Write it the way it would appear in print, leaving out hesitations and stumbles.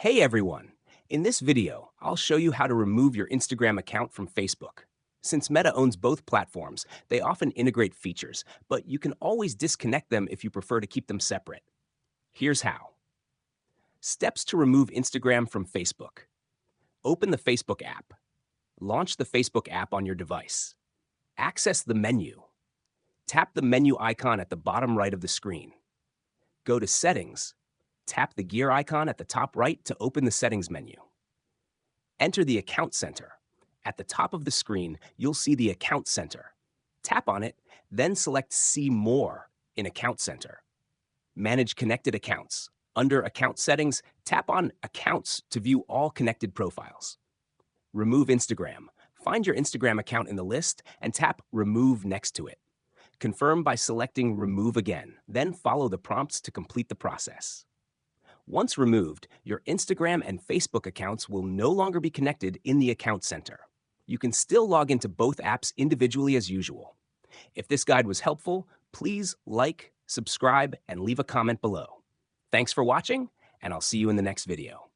Hey everyone! In this video, I'll show you how to remove your Instagram account from Facebook. Since Meta owns both platforms, they often integrate features, but you can always disconnect them if you prefer to keep them separate. Here's how. Steps to remove Instagram from Facebook. Open the Facebook app. Launch the Facebook app on your device. Access the menu. Tap the menu icon at the bottom right of the screen. Go to Settings. Tap the gear icon at the top right to open the Settings menu. Enter the Account Center. At the top of the screen, you'll see the Account Center. Tap on it, then select See More in Account Center. Manage connected accounts. Under Account Settings, tap on Accounts to view all connected profiles. Remove Instagram. Find your Instagram account in the list and tap Remove next to it. Confirm by selecting Remove Again, then follow the prompts to complete the process. Once removed, your Instagram and Facebook accounts will no longer be connected in the Account Center. You can still log into both apps individually as usual. If this guide was helpful, please like, subscribe, and leave a comment below. Thanks for watching, and I'll see you in the next video.